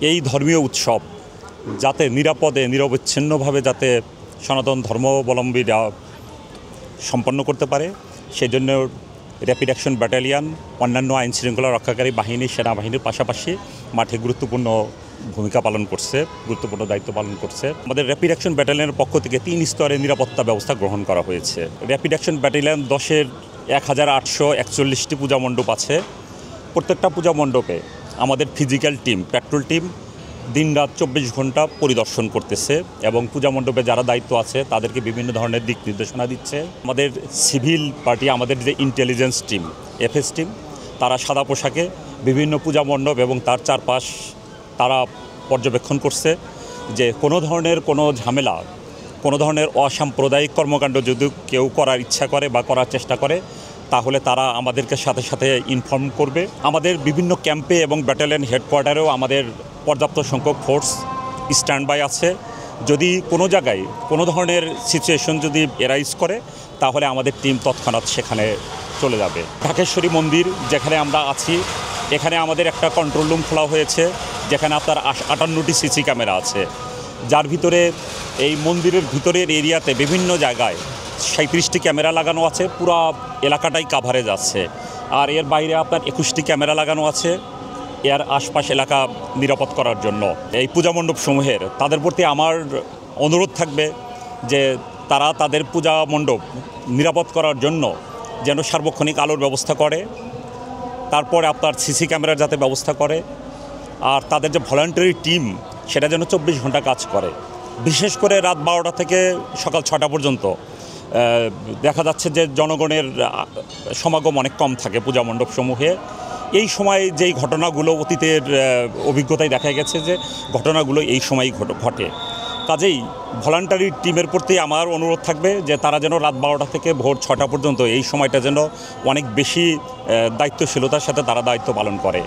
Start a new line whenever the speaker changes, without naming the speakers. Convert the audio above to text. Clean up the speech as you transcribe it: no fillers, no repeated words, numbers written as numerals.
এই ধর্মীয় উৎসব যাতে নিরাপদে নিরবচ্ছিন্নভাবে যাতে সনাতন ধর্মাবলম্বীরা সম্পন্ন করতে পারে সেজন্য র্যাপিড অ্যাকশন ব্যাটালিয়ন অন্যান্য আইনশৃঙ্খলা রক্ষাকারী বাহিনী সেনাবাহিনীর পাশাপাশি মাঠে গুরুত্বপূর্ণ ভূমিকা পালন করছে, গুরুত্বপূর্ণ দায়িত্ব পালন করছে। আমাদের র্যাপিড অ্যাকশন ব্যাটালিয়নের পক্ষ থেকে 3 স্তরের নিরাপত্তা ব্যবস্থা গ্রহণ করা হয়েছে। র্যাপিড অ্যাকশন ব্যাটালিয়ন 10-এর 1841টি পূজা মণ্ডপ আছে। প্রত্যেকটা পূজা মণ্ডপে আমাদের ফিজিক্যাল টিম, পেট্রোল টিম দিনরাত 24 ঘন্টা পরিদর্শন করতেছে এবং পূজা মণ্ডপে যারা দায়িত্ব আছে তাদেরকে বিভিন্ন ধরনের দিক নির্দেশনা দিচ্ছে। আমাদের সিভিল পার্টি, আমাদের যে ইন্টেলিজেন্স টিম, এফএস টিম, তারা সাদা পোশাকে বিভিন্ন পূজা মণ্ডপ এবং তার চারপাশ তারা পর্যবেক্ষণ করছে যে কোনো ধরনের কোনো ঝামেলা, কোনো ধরনের অসাম্প্রদায়িক কর্মকাণ্ড যদি কেউ করার ইচ্ছা করে বা করার চেষ্টা করে তাহলে তারা আমাদেরকে সাথে সাথে ইনফর্ম করবে। আমাদের বিভিন্ন ক্যাম্পে এবং ব্যাটালিয়ন হেডকোয়ার্টারেও আমাদের পর্যাপ্ত সংখ্যক ফোর্স স্ট্যান্ড বাই আছে। যদি কোনো জায়গায় কোনো ধরনের সিচুয়েশন যদি এরাইজ করে তাহলে আমাদের টিম তৎক্ষণাৎ সেখানে চলে যাবে। ঢাকেশ্বরী মন্দির যেখানে আমরা আছি, এখানে আমাদের একটা কন্ট্রোল রুম খোলা হয়েছে যেখানে আপনার 58টি সিসি ক্যামেরা আছে, যার ভিতরে এই মন্দিরের ভিতরের এরিয়াতে বিভিন্ন জায়গায় 37টি ক্যামেরা লাগানো আছে, পুরো এলাকাটাই কাভারেজ আছে। আর এর বাইরে আপনার 21টি ক্যামেরা লাগানো আছে এর আশপাশ এলাকা নিরাপদ করার জন্য। এই পূজা মণ্ডপসমূহের তাদের প্রতি আমার অনুরোধ থাকবে যে তারা তাদের পূজা মণ্ডপ নিরাপদ করার জন্য যেন সার্বক্ষণিক আলোর ব্যবস্থা করে, তারপরে আপনার সিসি ক্যামেরার যাতে ব্যবস্থা করে, আর তাদের যে ভলান্টারি টিম সেটা যেন 24 ঘন্টা কাজ করে। বিশেষ করে রাত 12টা থেকে সকাল 6টা পর্যন্ত দেখা যাচ্ছে যে জনগণের সমাগম অনেক কম থাকে পূজা মণ্ডপসমূহে। এই সময় যেই ঘটনাগুলো অতীতের অভিজ্ঞতায় দেখা গেছে যে ঘটনাগুলো এই সময়ই ঘটে। কাজেই ভলান্টারি টিমের প্রতি আমার অনুরোধ থাকবে যে তারা যেন রাত 12টা থেকে ভোর 6টা পর্যন্ত এই সময়টা যেন অনেক বেশি দায়িত্বশীলতার সাথে তারা দায়িত্ব পালন করে।